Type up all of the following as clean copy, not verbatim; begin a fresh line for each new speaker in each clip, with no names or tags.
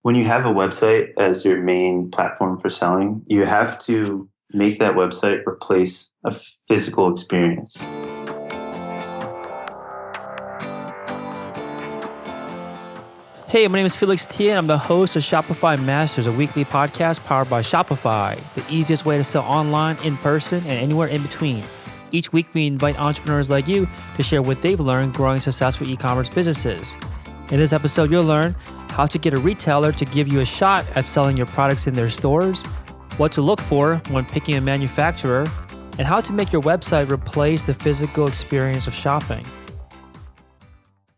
When you have a website as your main platform for selling, you have to make that website replace a physical experience.
Hey, my name is Felix Tia, and I'm the host of Shopify Masters, a weekly podcast powered by Shopify, the easiest way to sell online, in person, and anywhere in between. Each week, we invite entrepreneurs like you to share what they've learned growing successful e-commerce businesses. In this episode, you'll learn how to get a retailer to give you a shot at selling your products in their stores, what to look for when picking a manufacturer, and how to make your website replace the physical experience of shopping.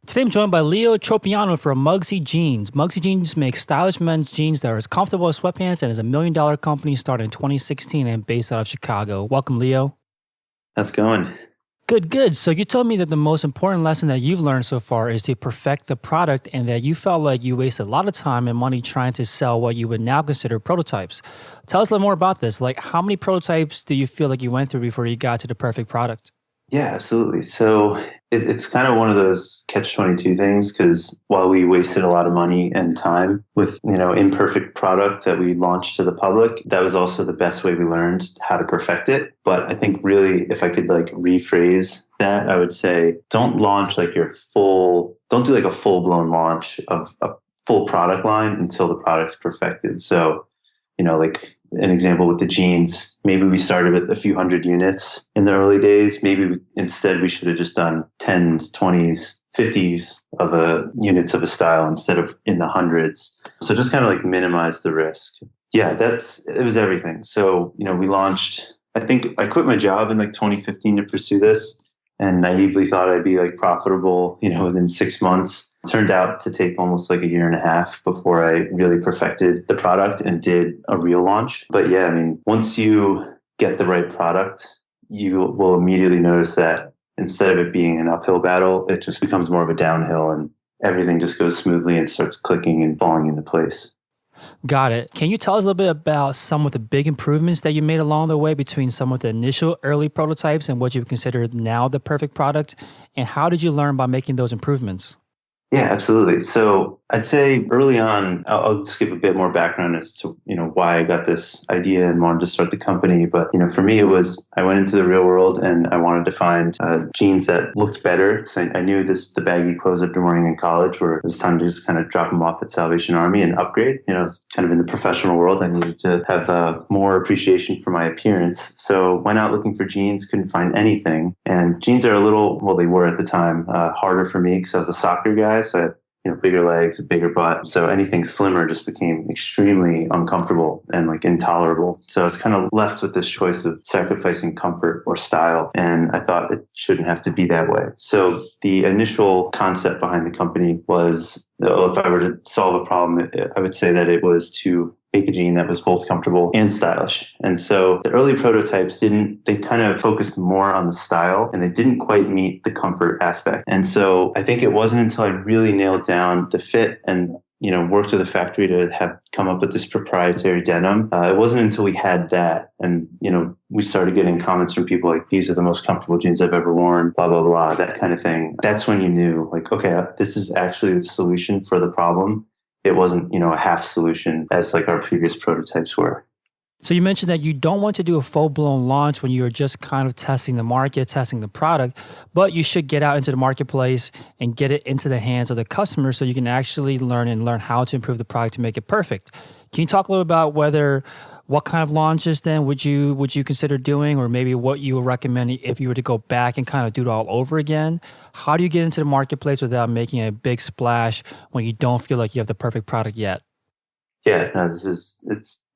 Today I'm joined by Leo Tropeano from Mugsy Jeans. Mugsy Jeans makes stylish men's jeans that are as comfortable as sweatpants and is a $1 million company started in 2016 and based out of Chicago. Welcome, Leo.
How's it going?
Good. So you told me that the most important lesson that you've learned so far is to perfect the product and that you felt like you wasted a lot of time and money trying to sell what you would now consider prototypes. Tell us a little more about this. Like, how many prototypes do you feel like you went through before you got to the perfect product?
Yeah, absolutely. So it's kind of one of those catch-22 things, because while we wasted a lot of money and time with, imperfect product that we launched to the public, that was also the best way we learned how to perfect it. But I think really, if I could rephrase that, I would say don't launch don't do a full-blown launch of a full product line until the product's perfected. So, an example with the jeans, maybe we started with a few hundred units in the early days. Maybe instead we should have just done 10s, 20s, 50s of units of a style instead of in the hundreds. So just kind of minimize the risk. Yeah, it was everything. So, we launched, I think I quit my job in 2015 to pursue this and naively thought I'd be profitable, within 6 months. Turned out to take almost a year and a half before I really perfected the product and did a real launch. But yeah, once you get the right product, you will immediately notice that instead of it being an uphill battle, it just becomes more of a downhill and everything just goes smoothly and starts clicking and falling into place.
Got it. Can you tell us a little bit about some of the big improvements that you made along the way between some of the initial early prototypes and what you consider now the perfect product? And how did you learn by making those improvements?
Yeah, absolutely. So I'd say early on, I'll just give a bit more background as to, why I got this idea and wanted to start the company. But, for me, it was, I went into the real world and I wanted to find jeans that looked better. So I knew the baggy clothes I'd been wearing in college where it was time to just kind of drop them off at Salvation Army and upgrade. It's kind of in the professional world. I needed to have more appreciation for my appearance. So went out looking for jeans, couldn't find anything. And jeans are they were at the time, harder for me because I was a soccer guy. So I had bigger legs, a bigger butt. So anything slimmer just became extremely uncomfortable and intolerable. So I was kind of left with this choice of sacrificing comfort or style. And I thought it shouldn't have to be that way. So the initial concept behind the company was, if I were to solve a problem, I would say that it was to make a jean that was both comfortable and stylish. And so the early prototypes they kind of focused more on the style and they didn't quite meet the comfort aspect. And so I think it wasn't until I really nailed down the fit and worked with a factory to have come up with this proprietary denim. It wasn't until we had that and, we started getting comments from people these are the most comfortable jeans I've ever worn, blah, blah, blah, that kind of thing. That's when you knew okay, this is actually the solution for the problem. It wasn't, a half solution as our previous prototypes were.
So you mentioned that you don't want to do a full-blown launch when you're just kind of testing the market, testing the product, but you should get out into the marketplace and get it into the hands of the customer so you can actually learn how to improve the product to make it perfect. Can you talk a little about what kind of launches then would you consider doing, or maybe what you would recommend if you were to go back and kind of do it all over again? How do you get into the marketplace without making a big splash when you don't feel like you have the perfect product yet?
Yeah, no, it's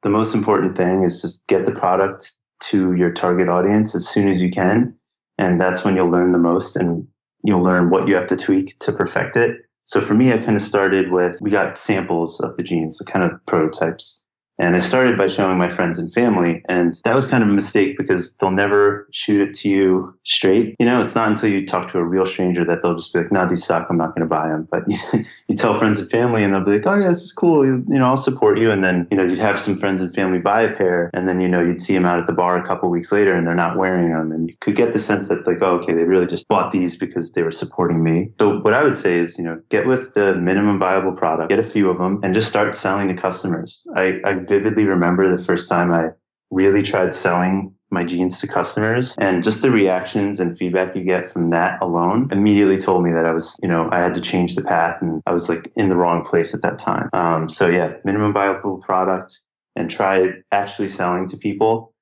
the most important thing is just get the product to your target audience as soon as you can. And that's when you'll learn the most and you'll learn what you have to tweak to perfect it. So for me, I kind of started with, we got samples of the jeans, the kind of prototypes. And I started by showing my friends and family. And that was kind of a mistake because they'll never shoot it to you straight. It's not until you talk to a real stranger that they'll just be like, no, these suck. I'm not going to buy them. But you tell friends and family and they'll be like, oh yeah, this is cool. I'll support you. And then, you'd have some friends and family buy a pair. And then, you'd see them out at the bar a couple of weeks later and they're not wearing them. And you could get the sense that like, oh, okay, they really just bought these because they were supporting me. So what I would say is, get with the minimum viable product, get a few of them and just start selling to customers. I vividly remember the first time I really tried selling my jeans to customers, and just the reactions and feedback you get from that alone immediately told me that I was, I had to change the path and I was like in the wrong place at that time. So yeah, minimum viable product and try actually selling to people,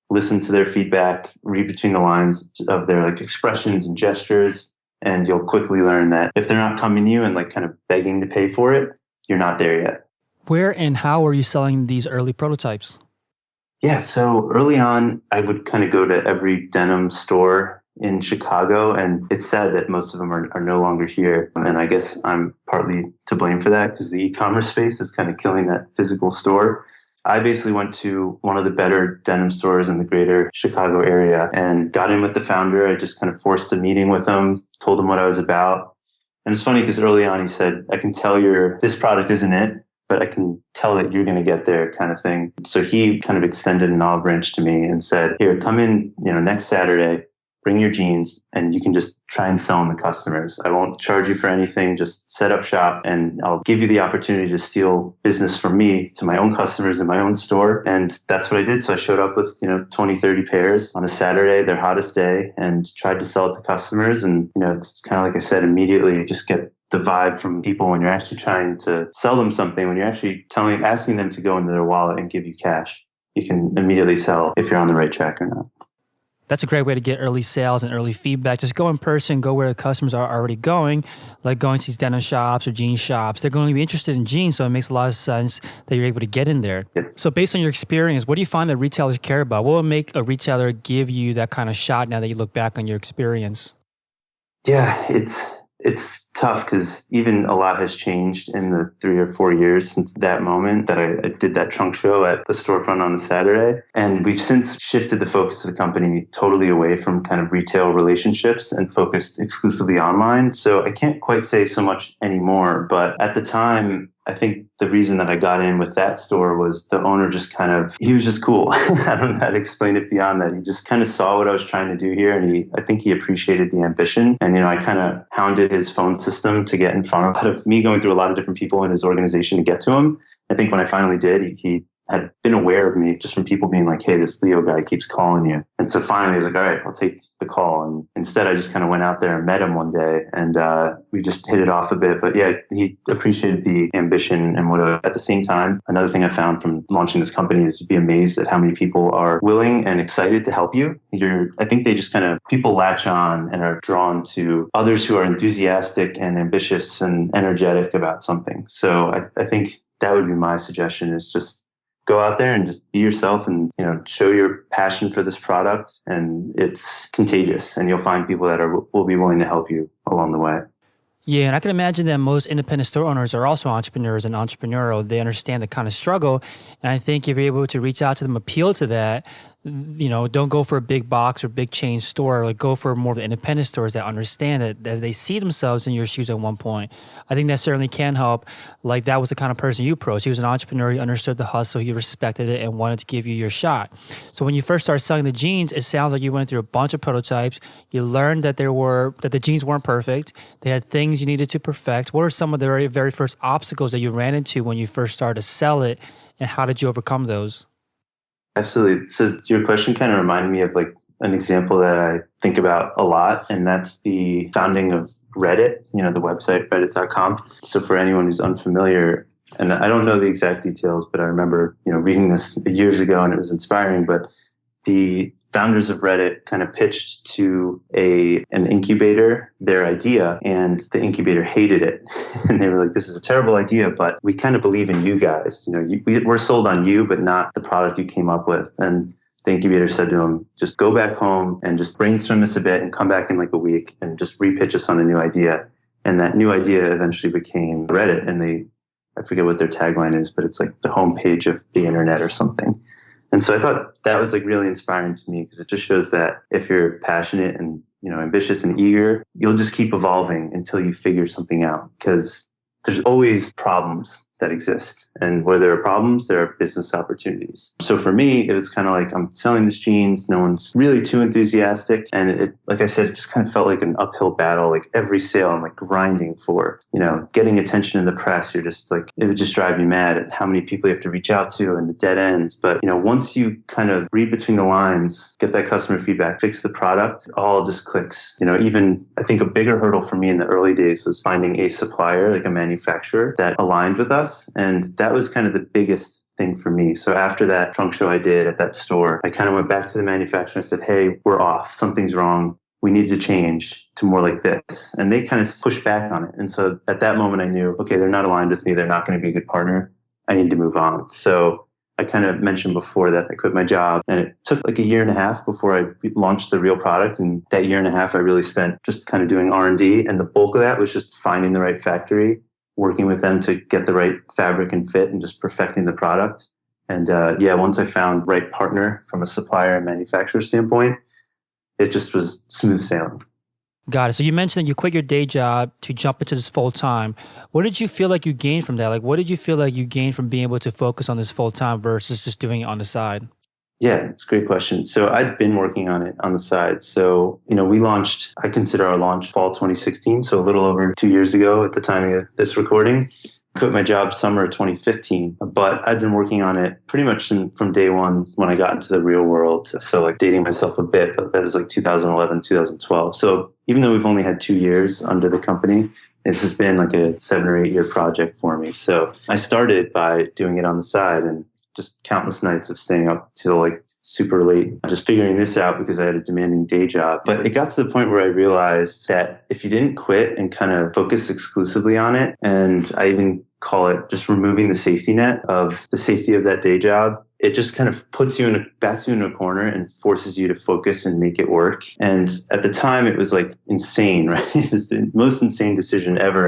listen to their feedback, read between the lines of their like expressions and gestures. And you'll quickly learn that if they're not coming to you and like kind of begging to pay for it, you're not there yet.
Where and how are you selling these early prototypes?
Yeah, so early on, I would kind of go to every denim store in Chicago, and it's sad that most of them are no longer here. And I guess I'm partly to blame for that because the e-commerce space is kind of killing that physical store. I basically went to one of the better denim stores in the greater Chicago area and got in with the founder. I just kind of forced a meeting with him, told him what I was about. And it's funny because early on he said, I can tell this product isn't it, but I can tell that you're going to get there kind of thing. So he kind of extended an olive branch to me and said, here, come in, next Saturday, bring your jeans and you can just try and sell them to customers. I won't charge you for anything. Just set up shop and I'll give you the opportunity to steal business from me to my own customers in my own store. And that's what I did. So I showed up with, 20, 30 pairs on a Saturday, their hottest day, and tried to sell it to customers. And, it's kind of like I said, immediately you just get the vibe from people when you're actually trying to sell them something, when you're actually asking them to go into their wallet and give you cash. You can immediately tell if you're on the right track or not.
That's a great way to get early sales and early feedback. Just go in person, go where the customers are already going, like going to these denim shops or jean shops. They're going to be interested in jeans, so it makes a lot of sense that you're able to get in there.
Yep.
So based on your experience, what do you find that retailers care about? What will make a retailer give you that kind of shot now that you look back on your experience?
Yeah, it's tough because even a lot has changed in the 3 or 4 years since that moment that I did that trunk show at the storefront on the Saturday. And we've since shifted the focus of the company totally away from kind of retail relationships and focused exclusively online. So I can't quite say so much anymore. But at the time, I think the reason that I got in with that store was the owner he was just cool. I don't know how to explain it beyond that. He just kind of saw what I was trying to do here. And I think he appreciated the ambition. And, I kind of hounded his phone system to get in front of me, going through a lot of different people in his organization to get to him. I think when I finally did, he had been aware of me just from people being like, hey, this Leo guy keeps calling you. And so finally he was like, all right, I'll take the call. And instead I just kind of went out there and met him one day and we just hit it off a bit. But yeah, he appreciated the ambition and at the same time, another thing I found from launching this company is to be amazed at how many people are willing and excited to help you. I think they just people latch on and are drawn to others who are enthusiastic and ambitious and energetic about something. So I think that would be my suggestion, is just go out there and just be yourself and, show your passion for this product. And it's contagious and you'll find people that will be willing to help you along the way.
Yeah, and I can imagine that most independent store owners are also entrepreneurs and entrepreneurial. They understand the kind of struggle. And I think if you're able to reach out to them, appeal to that, don't go for a big box or big chain store. Like go for more of the independent stores that understand it as they see themselves in your shoes at one point. I think that certainly can help. Like that was the kind of person you approached. He was an entrepreneur. He understood the hustle. He respected it and wanted to give you your shot. So when you first started selling the jeans, it sounds like you went through a bunch of prototypes. You learned that the jeans weren't perfect. They had things you needed to perfect. What are some of the very, very first obstacles that you ran into when you first started to sell it, and how did you overcome those?
Absolutely. So your question kind of reminded me of like an example that I think about a lot, and that's the founding of Reddit, the website reddit.com. So for anyone who's unfamiliar, and I don't know the exact details, but I remember, reading this years ago and it was inspiring, but the founders of Reddit kind of pitched to an incubator their idea, and the incubator hated it. And they were like, this is a terrible idea, but we kind of believe in you guys. We're sold on you, but not the product you came up with. And the incubator said to them, just go back home and just brainstorm this a bit and come back in like a week and just repitch us on a new idea. And that new idea eventually became Reddit. And they I forget what their tagline is, but it's like the homepage of the internet or something. And so I thought that was like really inspiring to me because it just shows that if you're passionate and, ambitious and eager, you'll just keep evolving until you figure something out, because there's always problems that exist. And where there are problems, there are business opportunities. So for me, it was kind of like I'm selling these jeans. No one's really too enthusiastic. And it, like I said, it just kind of felt like an uphill battle. Like every sale, I'm like grinding for, getting attention in the press. You're just like, it would just drive me mad at how many people you have to reach out to and the dead ends. But, once you kind of read between the lines, get that customer feedback, fix the product, it all just clicks. Even I think a bigger hurdle for me in the early days was finding a supplier, like a manufacturer that aligned with us. And that was kind of the biggest thing for me. So after that trunk show I did at that store, I kind of went back to the manufacturer and said, hey, we're off. Something's wrong. We need to change to more like this. And they kind of pushed back on it. And so at that moment, I knew, okay, they're not aligned with me. They're not going to be a good partner. I need to move on. So I kind of mentioned before that I quit my job, and it took like a year and a half before I launched the real product. And that year and a half, I really spent just kind of doing R&D. And the bulk of that was just finding the right factory, working with them to get the right fabric and fit, and just perfecting the product. And once I found the right partner from a supplier and manufacturer standpoint, it just was smooth sailing.
Got it. So you mentioned that you quit your day job to jump into this full time. What did you feel like you gained from that? Like, what did you feel like you gained from being able to focus on this full time versus just doing it on the side?
Yeah, it's a great question. So I'd been working on it on the side. So, we launched, I consider our launch fall 2016. So a little over 2 years ago at the time of this recording. Quit my job summer 2015, but I'd been working on it pretty much from day one when I got into the real world. So like dating myself a bit, but that was like 2011, 2012. So even though we've only had 2 years under the company, this has been like a 7 or 8 year project for me. So I started by doing it on the side and just countless nights of staying up till like super late, just figuring this out because I had a demanding day job. But it got to the point where I realized that if you didn't quit and kind of focus exclusively on it, and I even call it just removing the safety net of the safety of that day job, it just kind of backs you in a corner and forces you to focus and make it work. And at the time it was like insane, right? It was the most insane decision ever.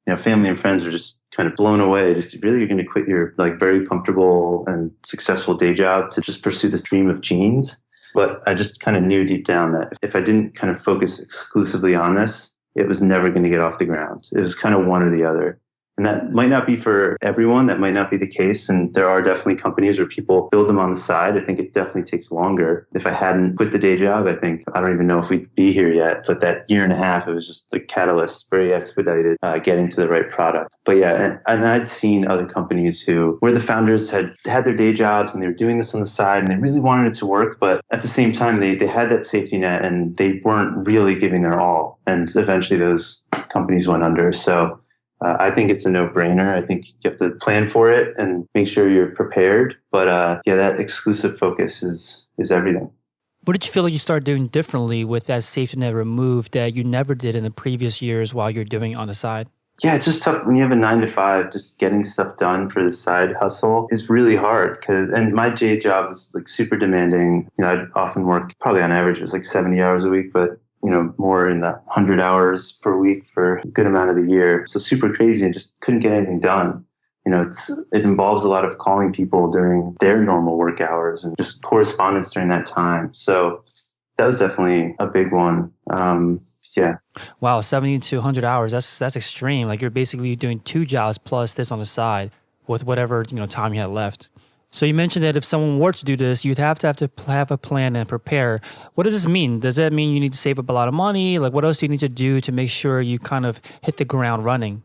And family and friends are just kind of blown away. Just really, you're going to quit your like very comfortable and successful day job to just pursue this dream of jeans. But I just kind of knew deep down that if I didn't kind of focus exclusively on this, it was never going to get off the ground. It was kind of one or the other. And that might not be for everyone. That might not be the case. And there are definitely companies where people build them on the side. I think it definitely takes longer. If I hadn't quit the day job, I don't even know if we'd be here yet. But that year and a half, it was just the catalyst, very expedited, getting to the right product. But yeah, and I'd seen other companies where the founders had their day jobs and they were doing this on the side and they really wanted it to work. But at the same time, they had that safety net and they weren't really giving their all. And eventually those companies went under. So I think it's a no-brainer. I think you have to plan for it and make sure you're prepared. But that exclusive focus is everything.
What did you feel like you started doing differently with that safety net removed that you never did in the previous years while you're doing it on the side?
Yeah, it's just tough when you have a 9 to 5. Just getting stuff done for the side hustle is really hard. And my day job was like super demanding. I'd often work probably on average it was like 70 hours a week, but more in the 100 hours per week for a good amount of the year. So super crazy and just couldn't get anything done. It involves a lot of calling people during their normal work hours and just correspondence during that time. So that was definitely a big one. Yeah.
Wow, 70 to 100 hours. That's extreme. Like you're basically doing 2 jobs plus this on the side with whatever, time you had left. So you mentioned that if someone were to do this, you'd have to have a plan and prepare. What does this mean? Does that mean you need to save up a lot of money? Like what else do you need to do to make sure you kind of hit the ground running?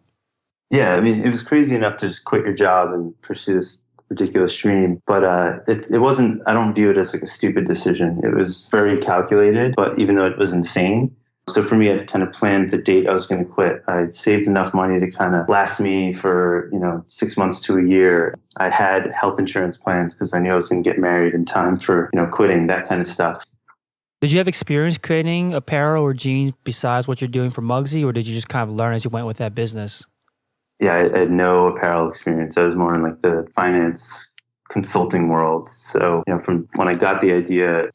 Yeah, I mean, it was crazy enough to just quit your job and pursue this ridiculous dream. But it wasn't, I don't view it as like a stupid decision. It was very calculated, but even though it was insane. So for me, I'd kind of planned the date I was going to quit. I'd saved enough money to kind of last me for, 6 months to a year. I had health insurance plans because I knew I was going to get married in time for, quitting, that kind of stuff.
Did you have experience creating apparel or jeans besides what you're doing for Mugsy, or did you just kind of learn as you went with that business?
Yeah, I had no apparel experience. I was more in like the finance consulting world. So, from when I got the idea,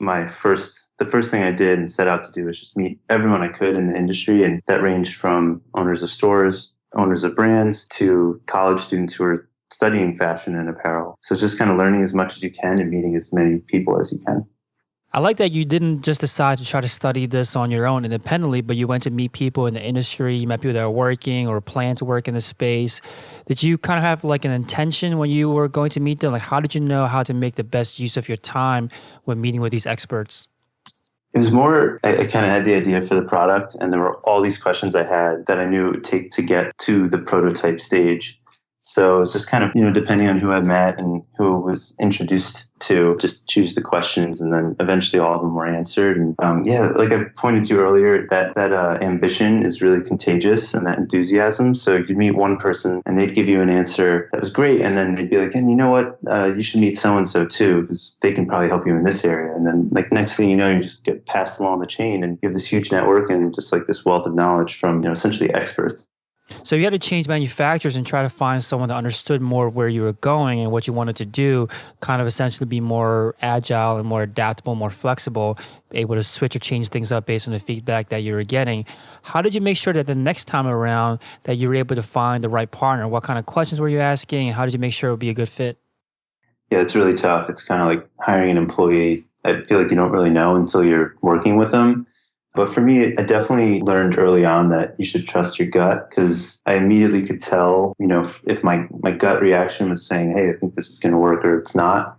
the first thing I did and set out to do was just meet everyone I could in the industry. And that ranged from owners of stores, owners of brands to college students who are studying fashion and apparel. So it's just kind of learning as much as you can and meeting as many people as you can.
I like that you didn't just decide to try to study this on your own independently, but you went to meet people in the industry, you met people that are working or plan to work in the space. Did you kind of have like an intention when you were going to meet them? Like, how did you know how to make the best use of your time when meeting with these experts?
It was more, I kind of had the idea for the product, and there were all these questions I had that I knew it would take to get to the prototype stage. So it's just kind of, depending on who I met and who was introduced to, just choose the questions, and then eventually all of them were answered. And like I pointed to earlier, that ambition is really contagious, and that enthusiasm. So you meet one person and they'd give you an answer that was great, and then they'd be like, and you know what, you should meet so-and-so too, because they can probably help you in this area. And then like next thing you know, you just get passed along the chain, and you have this huge network and just like this wealth of knowledge from essentially experts.
So you had to change manufacturers and try to find someone that understood more where you were going and what you wanted to do, kind of essentially be more agile and more adaptable, more flexible, able to switch or change things up based on the feedback that you were getting. How did you make sure that the next time around that you were able to find the right partner? What kind of questions were you asking, and how did you make sure it would be a good fit?
Yeah, it's really tough. It's kind of like hiring an employee. I feel like you don't really know until you're working with them. But for me, I definitely learned early on that you should trust your gut, because I immediately could tell, if my gut reaction was saying, hey, I think this is going to work, or it's not,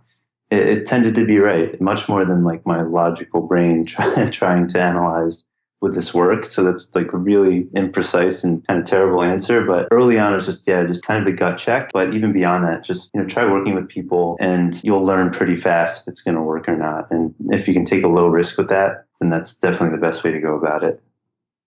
it tended to be right, much more than like my logical brain trying to analyze would this work. So that's like a really imprecise and kind of terrible answer. But early on, it's just kind of the gut check. But even beyond that, just, try working with people, and you'll learn pretty fast if it's going to work or not. And if you can take a low risk with that, then that's definitely the best way to go about it.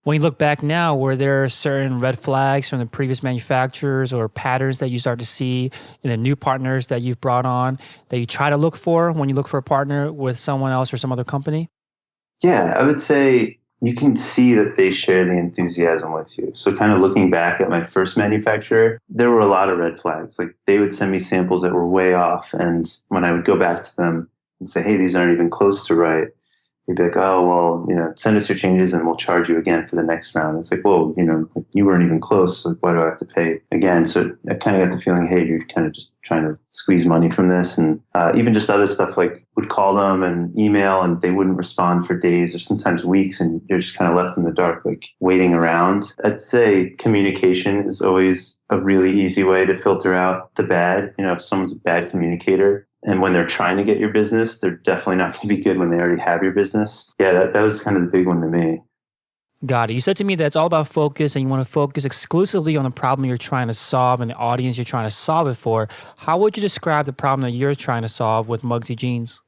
When you look back now, were there certain red flags from the previous manufacturers or patterns that you start to see in the new partners that you've brought on that you try to look for when you look for a partner with someone else or some other company?
Yeah, I would say you can see that they share the enthusiasm with you. So kind of looking back at my first manufacturer, there were a lot of red flags. Like they would send me samples that were way off. And when I would go back to them and say, hey, these aren't even close to right, they'd be like, oh, well, send us your changes and we'll charge you again for the next round. It's like, whoa, you weren't even close. So why do I have to pay again? So I kind of got the feeling, hey, you're kind of just trying to squeeze money from this. And even just other stuff, like would call them and email and they wouldn't respond for days or sometimes weeks. And you're just kind of left in the dark, like waiting around. I'd say communication is always a really easy way to filter out the bad. If someone's a bad communicator, and when they're trying to get your business, they're definitely not going to be good when they already have your business. Yeah, that was kind of the big one to me.
Got it. You said to me that it's all about focus and you want to focus exclusively on the problem you're trying to solve and the audience you're trying to solve it for. How would you describe the problem that you're trying to solve with Mugsy Jeans?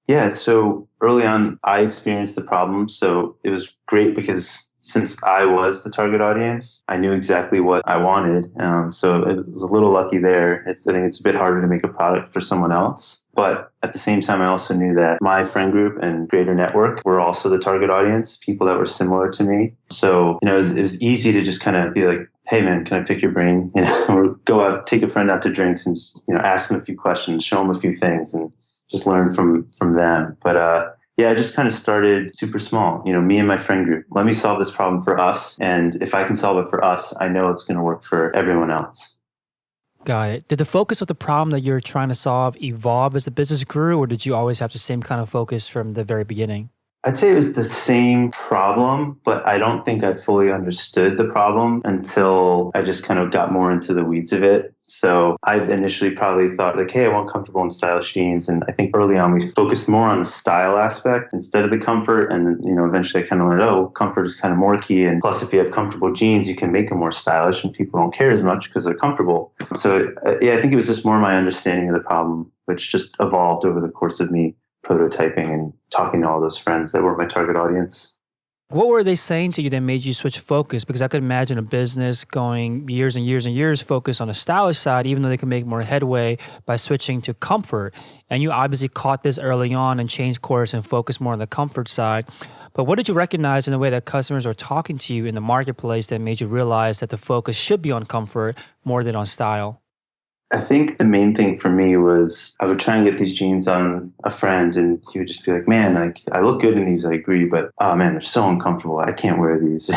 Yeah, so early on, I experienced the problem. So it was great because since I was the target audience, I knew exactly what I wanted. So it was a little lucky there. I think it's a bit harder to make a product for someone else. But at the same time, I also knew that my friend group and greater network were also the target audience, people that were similar to me. So, it was easy to just kind of be like, hey, man, can I pick your brain? Or go out, take a friend out to drinks and just, ask them a few questions, show them a few things and just learn from them. But I just kind of started super small, me and my friend group. Let me solve this problem for us. And if I can solve it for us, I know it's going to work for everyone else.
Got it. Did the focus of the problem that you're trying to solve evolve as the business grew, or did you always have the same kind of focus from the very beginning?
I'd say it was the same problem, but I don't think I fully understood the problem until I just kind of got more into the weeds of it. So I initially probably thought like, hey, I want comfortable and stylish jeans. And I think early on we focused more on the style aspect instead of the comfort. And then, eventually I kind of learned, comfort is kind of more key. And plus, if you have comfortable jeans, you can make them more stylish and people don't care as much because they're comfortable. So I think it was just more my understanding of the problem, which just evolved over the course of me prototyping and talking to all those friends that were my target audience.
What were they saying to you that made you switch focus? Because I could imagine a business going years and years and years focused on the stylish side, even though they can make more headway by switching to comfort. And you obviously caught this early on and changed course and focused more on the comfort side. But what did you recognize in the way that customers are talking to you in the marketplace that made you realize that the focus should be on comfort more than on style?
I think the main thing for me was I would try and get these jeans on a friend, and he would just be like, "Man, I look good in these. I agree, but oh man, they're so uncomfortable. I can't wear these."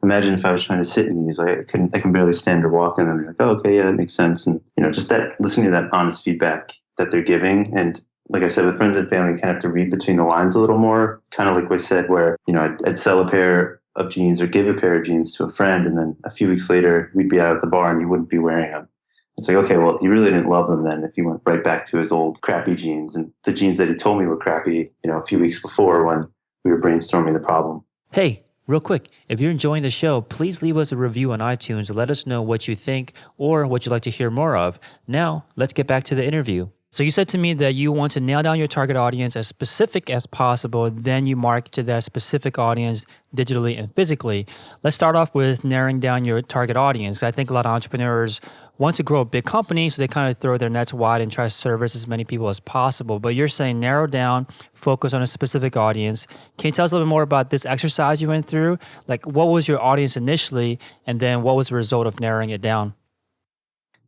Imagine if I was trying to sit in these. I can barely stand or walk in them. I'm like, oh, okay, yeah, that makes sense. And just that listening to that honest feedback that they're giving, and like I said, with friends and family, you kind of have to read between the lines a little more. Kind of like we said, where I'd sell a pair of jeans or give a pair of jeans to a friend, and then a few weeks later we'd be out at the bar and he wouldn't be wearing them. It's like, okay, well, he really didn't love them then if he went right back to his old crappy jeans and the jeans that he told me were crappy, a few weeks before when we were brainstorming the problem.
Hey, real quick, if you're enjoying the show, please leave us a review on iTunes to let us know what you think or what you'd like to hear more of. Now, let's get back to the interview. So you said to me that you want to nail down your target audience as specific as possible, then you market to that specific audience digitally and physically. Let's start off with narrowing down your target audience. I think a lot of entrepreneurs want to grow a big company, so they kind of throw their nets wide and try to service as many people as possible. But you're saying narrow down, focus on a specific audience. Can you tell us a little bit more about this exercise you went through? Like, what was your audience initially, and then what was the result of narrowing it down?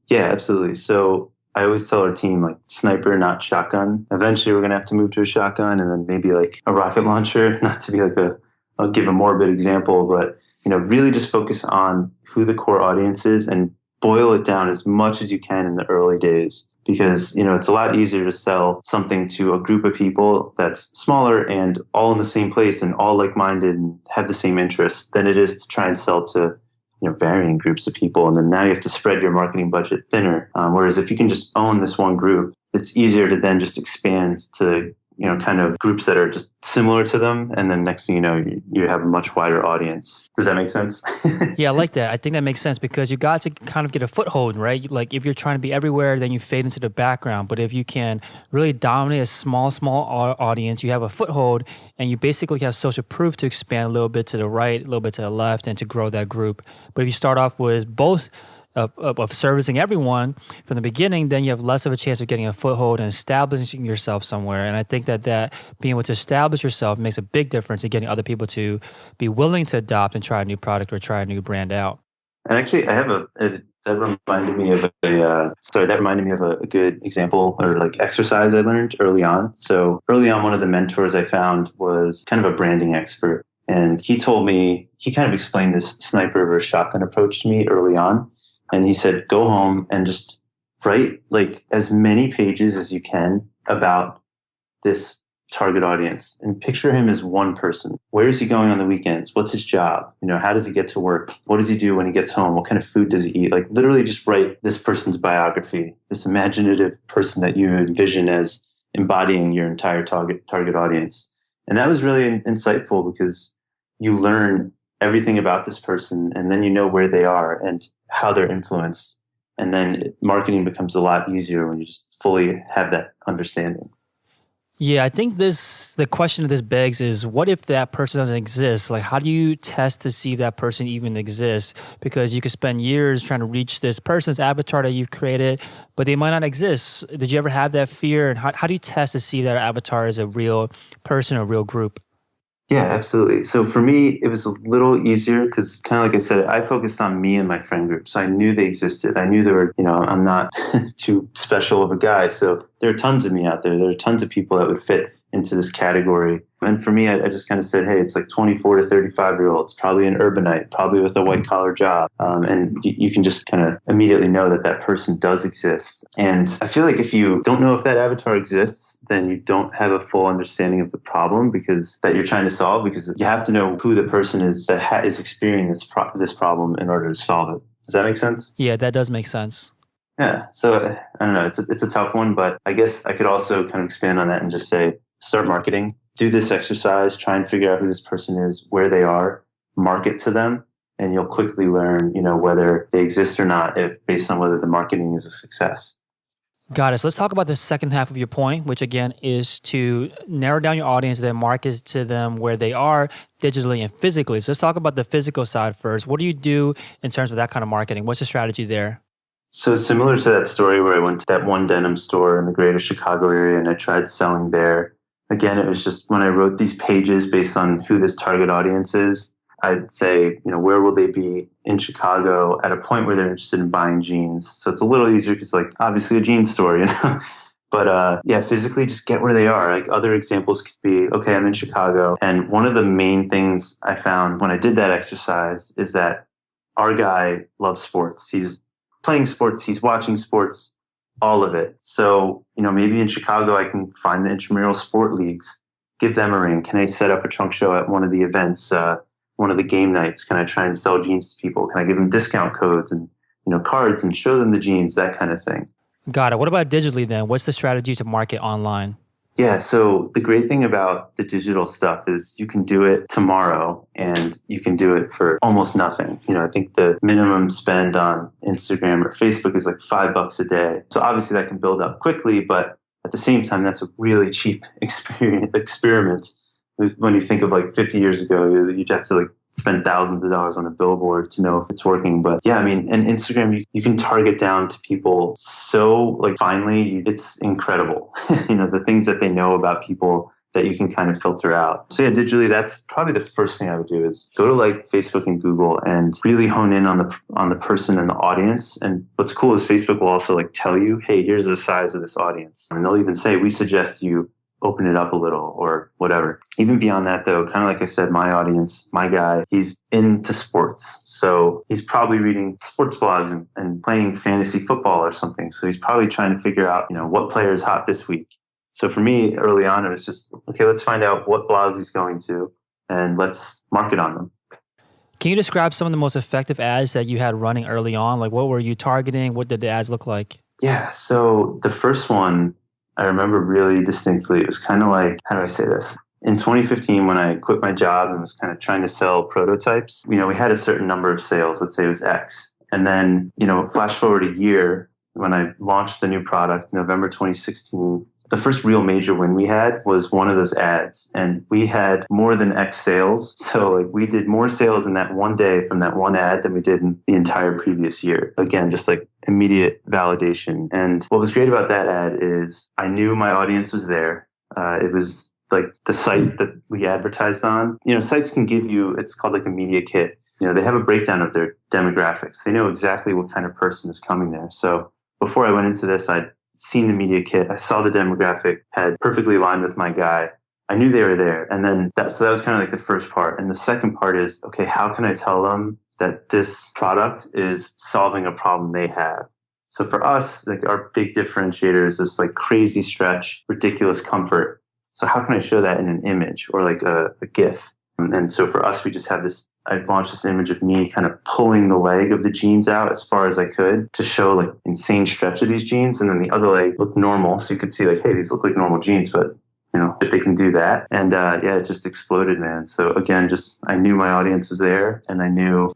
Yeah, absolutely. So I always tell our team, like, sniper, not shotgun. Eventually, we're going to have to move to a shotgun and then maybe like a rocket launcher, not to be like I'll give a morbid example, but, really just focus on who the core audience is and boil it down as much as you can in the early days. Because, it's a lot easier to sell something to a group of people that's smaller and all in the same place and all like-minded and have the same interests than it is to try and sell to varying groups of people. And then now you have to spread your marketing budget thinner. Whereas if you can just own this one group, it's easier to then just expand to, kind of groups that are just similar to them. And then next thing you know, you have a much wider audience. Does that make sense?
Yeah, I like that. I think that makes sense because you got to kind of get a foothold, right? Like if you're trying to be everywhere, then you fade into the background. But if you can really dominate a small audience, you have a foothold and you basically have social proof to expand a little bit to the right, a little bit to the left, and to grow that group. But if you start off with both of servicing everyone from the beginning, then you have less of a chance of getting a foothold and establishing yourself somewhere. And I think that being able to establish yourself makes a big difference in getting other people to be willing to adopt and try a new product or try a new brand out.
And actually, I have that reminded me of a good example or like exercise I learned early on. So early on, one of the mentors I found was kind of a branding expert. And he kind of explained this sniper versus shotgun approach to me early on. And he said, go home and just write like as many pages as you can about this target audience and picture him as one person. Where is he going on the weekends? What's his job? How does he get to work? What does he do when he gets home? What kind of food does he eat? Like literally just write this person's biography, this imaginative person that you envision as embodying your entire target audience. And that was really insightful because you learn everything about this person and then you know where they are and how they're influenced. And then marketing becomes a lot easier when you just fully have that understanding.
Yeah, I think the question of this begs is, what if that person doesn't exist? Like, how do you test to see if that person even exists? Because you could spend years trying to reach this person's avatar that you've created, but they might not exist. Did you ever have that fear? And how do you test to see if that avatar is a real person or a real group?
Yeah, absolutely. So for me, it was a little easier because kind of like I said, I focused on me and my friend group. So I knew they existed. I knew there were, I'm not too special of a guy. So there are tons of me out there. There are tons of people that would fit into this category. And for me, I just kind of said, hey, it's like 24 to 35-year-olds, probably an urbanite, probably with a white-collar job. And you can just kind of immediately know that that person does exist. And I feel like if you don't know if that avatar exists, then you don't have a full understanding of the problem that you're trying to solve, because you have to know who the person is that is experiencing this problem in order to solve it. Does that make sense?
Yeah, that does make sense.
Yeah. So I don't know. It's a tough one, but I guess I could also kind of expand on that and just say, start marketing, do this exercise, try and figure out who this person is, where they are, market to them, and you'll quickly learn, whether they exist or not, based on whether the marketing is a success.
Got it. So let's talk about the second half of your point, which again is to narrow down your audience, then market to them where they are digitally and physically. So let's talk about the physical side first. What do you do in terms of that kind of marketing? What's the strategy there?
So similar to that story where I went to that one denim store in the greater Chicago area and I tried selling there. Again, it was just when I wrote these pages based on who this target audience is, I'd say, where will they be in Chicago at a point where they're interested in buying jeans? So it's a little easier because like obviously a jeans store, But yeah, physically just get where they are. Like other examples could be, okay, I'm in Chicago. And one of the main things I found when I did that exercise is that our guy loves sports. He's playing sports, he's watching sports, all of it. So, maybe in Chicago, I can find the intramural sport leagues, give them a ring. Can I set up a trunk show at one of the events, one of the game nights? Can I try and sell jeans to people? Can I give them discount codes and, cards and show them the jeans, that kind of thing.
Got it. What about digitally then? What's the strategy to market online?
Yeah, so the great thing about the digital stuff is you can do it tomorrow and you can do it for almost nothing. I think the minimum spend on Instagram or Facebook is like $5 a day. So obviously that can build up quickly, but at the same time, that's a really cheap experiment. When you think of like 50 years ago, you'd have to like spend thousands of dollars on a billboard to know if it's working. But yeah, I mean, and Instagram, you can target down to people so like finely, it's incredible. The things that they know about people that you can kind of filter out. So yeah, digitally, that's probably the first thing I would do is go to like Facebook and Google and really hone in on the person and the audience. And what's cool is Facebook will also like tell you, hey, here's the size of this audience. And they'll even say, we suggest you open it up a little or whatever. Even beyond that though, kind of like I said, my audience, my guy, he's into sports. So he's probably reading sports blogs and playing fantasy football or something. So he's probably trying to figure out, what player is hot this week. So for me, early on, it was just, okay, let's find out what blogs he's going to and let's market on them.
Can you describe some of the most effective ads that you had running early on? Like what were you targeting? What did the ads look like?
Yeah, so the first one I remember really distinctly. It was kind of like, how do I say this? In 2015, when I quit my job and was kind of trying to sell prototypes, we had a certain number of sales. Let's say it was X. And then, flash forward a year when I launched the new product, November 2016, the first real major win we had was one of those ads. And we had more than X sales. So like we did more sales in that one day from that one ad than we did in the entire previous year. Again, just like immediate validation. And what was great about that ad is I knew my audience was there. It was like the site that we advertised on. Sites can give you, it's called like a media kit. They have a breakdown of their demographics. They know exactly what kind of person is coming there. So before I went into this, I'd seen the media kit. I saw the demographic had perfectly aligned with my guy. I knew they were there. And then that was kind of like the first part. And the second part is, okay, how can I tell them that this product is solving a problem they have? So for us, like our big differentiator is this like crazy stretch, ridiculous comfort. So how can I show that in an image or like a GIF? And so for us, we just have this, I launched this image of me kind of pulling the leg of the jeans out as far as I could to show like insane stretch of these jeans. And then the other leg looked normal. So you could see like, hey, these look like normal jeans, but they can do that. And yeah, it just exploded, man. So again, I knew my audience was there and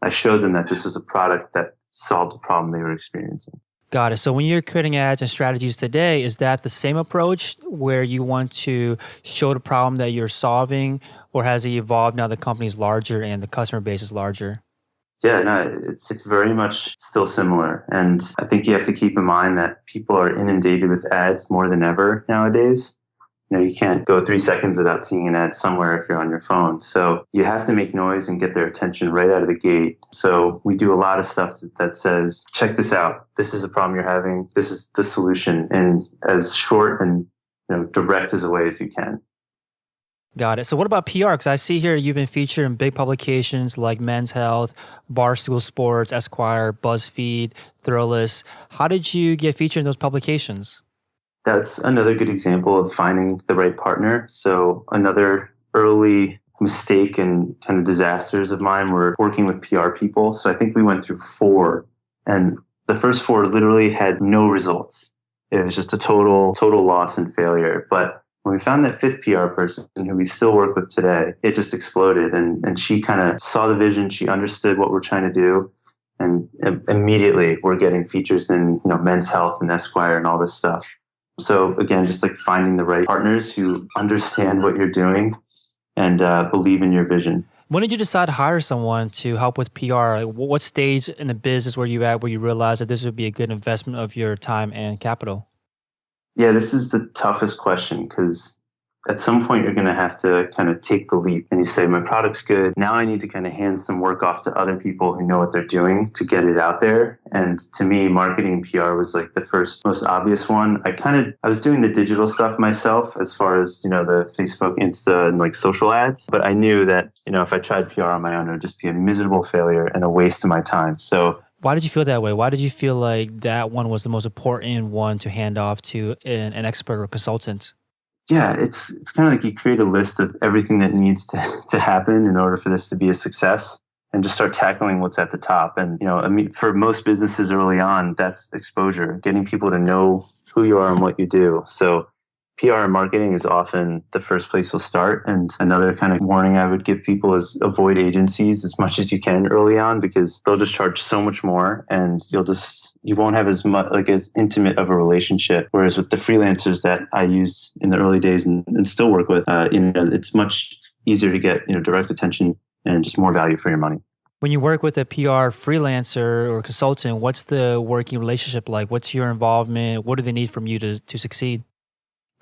I showed them that this was a product that solved the problem they were experiencing.
Got it. So when you're creating ads and strategies today, is that the same approach where you want to show the problem that you're solving, or has it evolved now the company's larger and the customer base is larger?
Yeah, no, it's very much still similar. And I think you have to keep in mind that people are inundated with ads more than ever nowadays. You can't go 3 seconds without seeing an ad somewhere if you're on your phone. So you have to make noise and get their attention right out of the gate. So we do a lot of stuff that says, check this out. This is a problem you're having. This is the solution in as short and direct as a way as you can.
Got it. So what about PR? Because I see here you've been featured in big publications like Men's Health, Barstool Sports, Esquire, BuzzFeed, Thrillist. How did you get featured in those publications?
That's another good example of finding the right partner. So another early mistake and kind of disasters of mine were working with PR people. So I think we went through 4, and the first 4 literally had no results. It was just a total loss and failure. But when we found that 5th PR person who we still work with today, it just exploded. And she kind of saw the vision. She understood what we're trying to do. And immediately we're getting features in Men's Health and Esquire and all this stuff. So again, just like finding the right partners who understand what you're doing and believe in your vision.
When did you decide to hire someone to help with PR? Like, what stage in the business were you at where you realized that this would be a good investment of your time and capital?
Yeah, this is the toughest question because at some point you're going to have to kind of take the leap and you say, my product's good. Now I need to kind of hand some work off to other people who know what they're doing to get it out there. And to me, marketing and PR was like the first most obvious one. I was doing the digital stuff myself as far as, the Facebook, Insta, and like social ads. But I knew that, if I tried PR on my own, it would just be a miserable failure and a waste of my time. So
why did you feel that way? Why did you feel like that one was the most important one to hand off to an expert or consultant?
Yeah, it's kind of like you create a list of everything that needs to happen in order for this to be a success and just start tackling what's at the top. And, for most businesses early on, that's exposure, getting people to know who you are and what you do. So PR and marketing is often the first place you'll start. And another kind of warning I would give people is avoid agencies as much as you can early on, because they'll just charge so much more and you won't have as much, like as intimate of a relationship. Whereas with the freelancers that I used in the early days and still work with, it's much easier to get, direct attention and just more value for your money.
When you work with a PR freelancer or consultant, what's the working relationship like? What's your involvement? What do they need from you to succeed?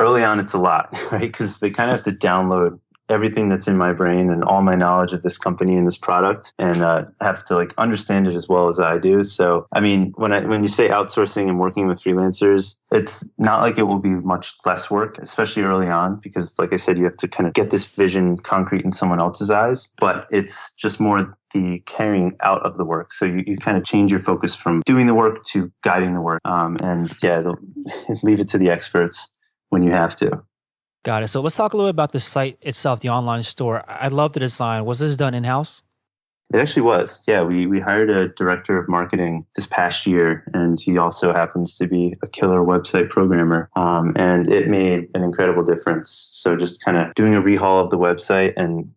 Early on, it's a lot, right? Because they kind of have to download everything that's in my brain and all my knowledge of this company and this product, and have to like understand it as well as I do. So, I mean, when you say outsourcing and working with freelancers, it's not like it will be much less work, especially early on, because like I said, you have to kind of get this vision concrete in someone else's eyes, but it's just more the carrying out of the work. So you kind of change your focus from doing the work to guiding the work. Leave it to the experts when you have to.
Got it. So let's talk a little bit about the site itself, the online store. I love the design. Was this done in-house?
It actually was. Yeah, we hired a director of marketing this past year, and he also happens to be a killer website programmer. And it made an incredible difference. So just kind of doing a rehaul of the website and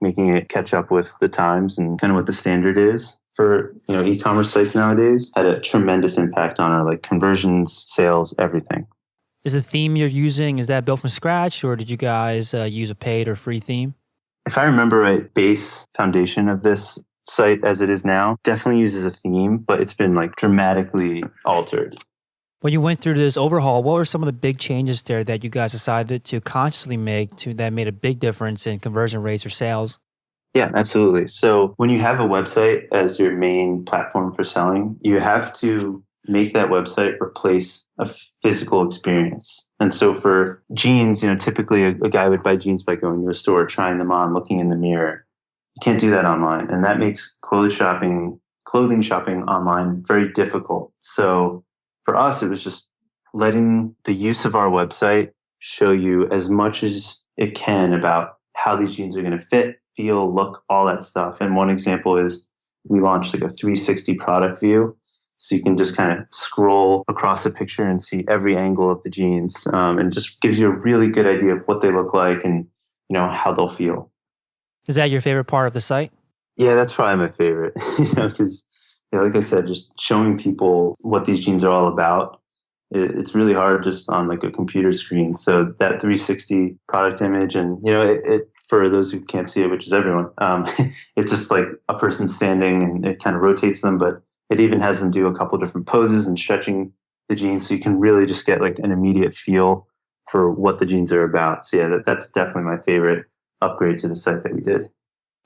making it catch up with the times and kind of what the standard is for e-commerce sites nowadays had a tremendous impact on our like conversions, sales, everything.
Is the theme you're using, is that built from scratch, or did you guys use a paid or free theme?
If I remember right, base foundation of this site as it is now definitely uses a theme, but it's been like dramatically altered.
When you went through this overhaul, what were some of the big changes there that you guys decided to consciously make that made a big difference in conversion rates or sales?
Yeah, absolutely. So when you have a website as your main platform for selling, you have to make that website replace a physical experience. And so for jeans, typically a guy would buy jeans by going to a store, trying them on, looking in the mirror. You can't do that online. And that makes clothing shopping online very difficult. So for us, it was just letting the use of our website show you as much as it can about how these jeans are going to fit, feel, look, all that stuff. And one example is we launched like a 360 product view. So you can just kind of scroll across a picture and see every angle of the jeans, and just gives you a really good idea of what they look like and, how they'll feel.
Is that your favorite part of the site?
Yeah, that's probably my favorite, because like I said, just showing people what these jeans are all about. It's really hard just on like a computer screen. So that 360 product image and, it for those who can't see it, which is everyone, it's just like a person standing and it kind of rotates them, but it even has them do a couple different poses and stretching the jeans, so you can really just get like an immediate feel for what the jeans are about. So yeah, that's definitely my favorite upgrade to the site that we did.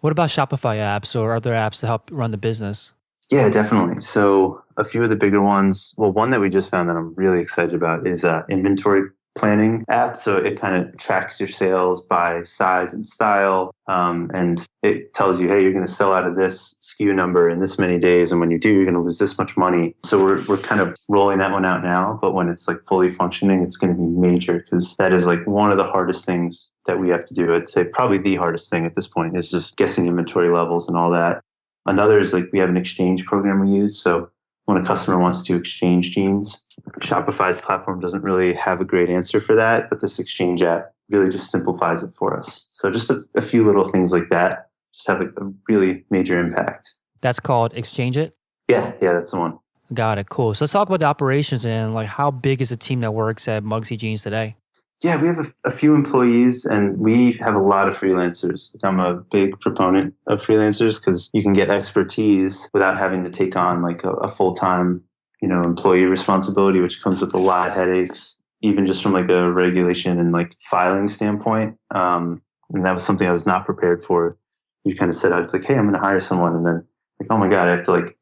What about Shopify apps or other apps to help run the business?
Yeah, definitely. So a few of the bigger ones, well, one that we just found that I'm really excited about is inventory planning app. So it kind of tracks your sales by size and style. And it tells you, hey, you're going to sell out of this SKU number in this many days. And when you do, you're going to lose this much money. So we're kind of rolling that one out now. But when it's like fully functioning, it's going to be major, because that is like one of the hardest things that we have to do. I'd say probably the hardest thing at this point is just guessing inventory levels and all that. Another is like we have an exchange program we use. So when a customer wants to exchange jeans, Shopify's platform doesn't really have a great answer for that, but this exchange app really just simplifies it for us. So just a few little things like that just have a really major impact.
That's called Exchange It?
Yeah, that's the one.
Got it. Cool. So let's talk about the operations and like how big is the team that works at Mugsy Jeans today?
Yeah, we have a few employees and we have a lot of freelancers. I'm a big proponent of freelancers because you can get expertise without having to take on like a full-time, employee responsibility, which comes with a lot of headaches even just from like a regulation and like filing standpoint. And that was something I was not prepared for. You kind of set out, it's like, hey, I'm going to hire someone. And then like, oh my God, I have to like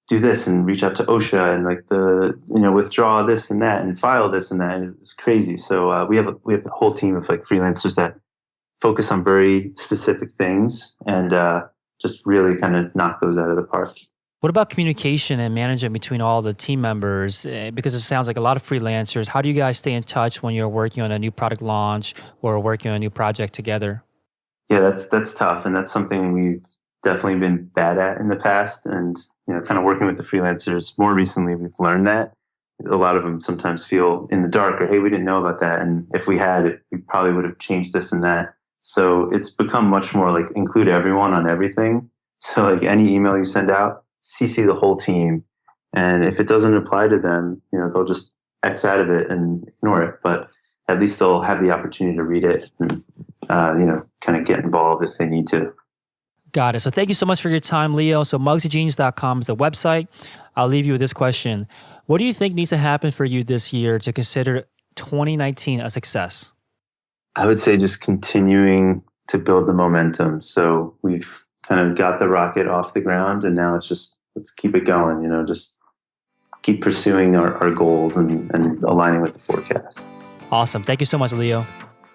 do this and reach out to OSHA and like withdraw this and that and file this and that. And it's crazy. So we have a whole team of like freelancers that focus on very specific things and just really kind of knock those out of the park.
What about communication and management between all the team members? Because it sounds like a lot of freelancers. How do you guys stay in touch when you're working on a new product launch or working on a new project together?
Yeah, that's tough. And that's something we've definitely been bad at in the past. And, kind of working with the freelancers more recently, we've learned that. A lot of them sometimes feel in the dark or, hey, we didn't know about that. And if we had, we probably would have changed this and that. So it's become much more like include everyone on everything. So like any email you send out, CC the whole team. And if it doesn't apply to them, they'll just X out of it and ignore it. But at least they'll have the opportunity to read it and, kind of get involved if they need to.
Got it. So thank you so much for your time, Leo. So MugsyJeans.com is the website. I'll leave you with this question. What do you think needs to happen for you this year to consider 2019 a success?
I would say just continuing to build the momentum. So we've kind of got the rocket off the ground and now it's just, let's keep it going, just keep pursuing our goals and aligning with the forecast.
Awesome. Thank you so much, Leo.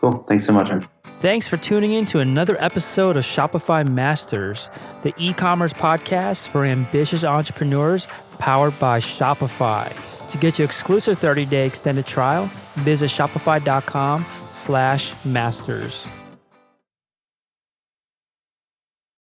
Cool. Thanks so much, man.
Thanks for tuning in to another episode of Shopify Masters, the e-commerce podcast for ambitious entrepreneurs powered by Shopify. To get your exclusive 30-day extended trial, visit shopify.com/masters.